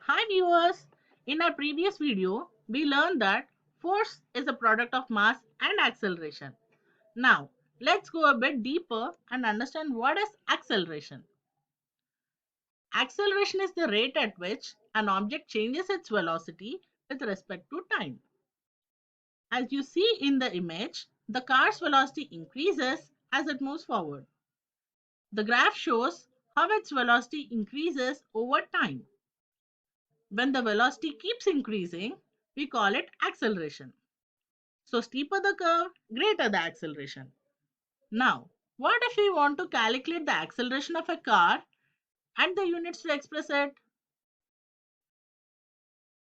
Hi viewers! In our previous video, we learned that force is a product of mass and acceleration. Now, let's go a bit deeper and understand what is acceleration. Acceleration is the rate at which an object changes its velocity with respect to time. As you see in the image, the car's velocity increases as it moves forward. The graph shows how its velocity increases over time. When the velocity keeps increasing, we call it acceleration. So steeper the curve, greater the acceleration. Now, what if we want to calculate the acceleration of a car and the units to express it?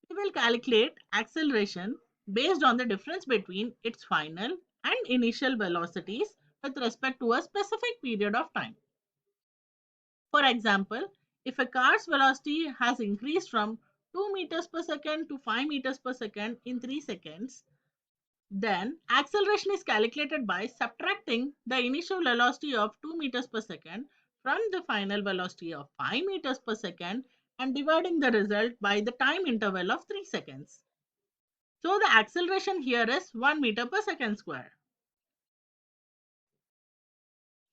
We will calculate acceleration based on the difference between its final and initial velocities with respect to a specific period of time. For example, if a car's velocity has increased from 2 meters per second to 5 meters per second in 3 seconds, then acceleration is calculated by subtracting the initial velocity of 2 meters per second from the final velocity of 5 meters per second and dividing the result by the time interval of 3 seconds. So the acceleration here is 1 meter per second square.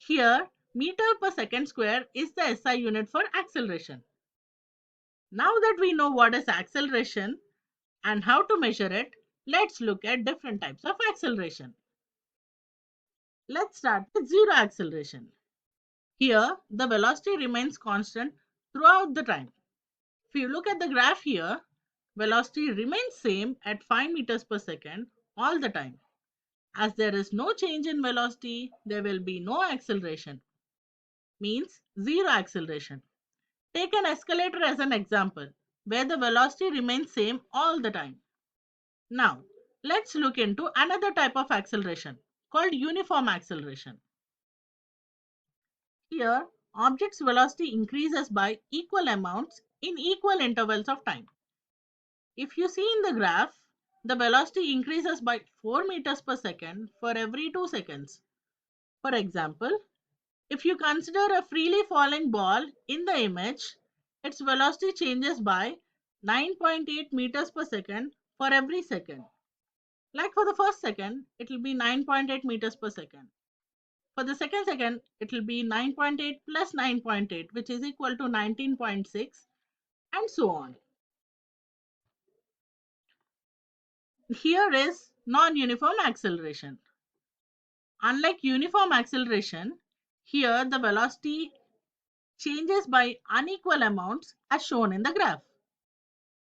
Here, meter per second square is the SI unit for acceleration. Now that we know what is acceleration and how to measure it, let's look at different types of acceleration. Let's start with zero acceleration. Here, the velocity remains constant throughout the time. If you look at the graph here, velocity remains same at 5 meters per second all the time. As there is no change in velocity, there will be no acceleration. Means zero acceleration. Take an escalator as an example, where the velocity remains same all the time. Now, let's look into another type of acceleration called uniform acceleration. Here, object's velocity increases by equal amounts in equal intervals of time. If you see in the graph, the velocity increases by 4 meters per second for every 2 seconds. For example, if you consider a freely falling ball in the image, its velocity changes by 9.8 meters per second for every second. Like for the first second, it will be 9.8 meters per second. For the second, it will be 9.8 plus 9.8, which is equal to 19.6, and so on. Here is non-uniform acceleration. Unlike uniform acceleration, here the velocity changes by unequal amounts as shown in the graph.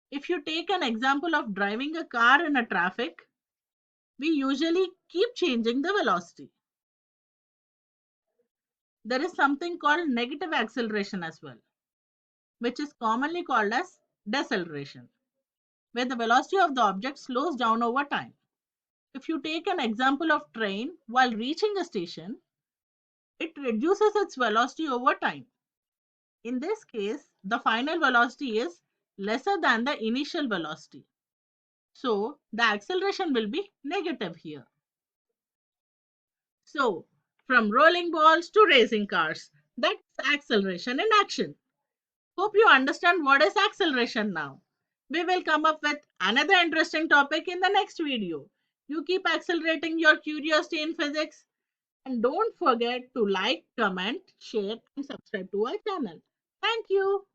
If you take an example of driving a car in a traffic, we usually keep changing the velocity. There is something called negative acceleration as well, which is commonly called as deceleration, where the velocity of the object slows down over time. If you take an example of train while reaching a station, it reduces its velocity over time. In this case, the final velocity is lesser than the initial velocity. So, the acceleration will be negative here. So, from rolling balls to racing cars, that's acceleration in action. Hope you understand what is acceleration now. We will come up with another interesting topic in the next video. You keep accelerating your curiosity in physics and don't forget to like, comment, share and subscribe to our channel. Thank you.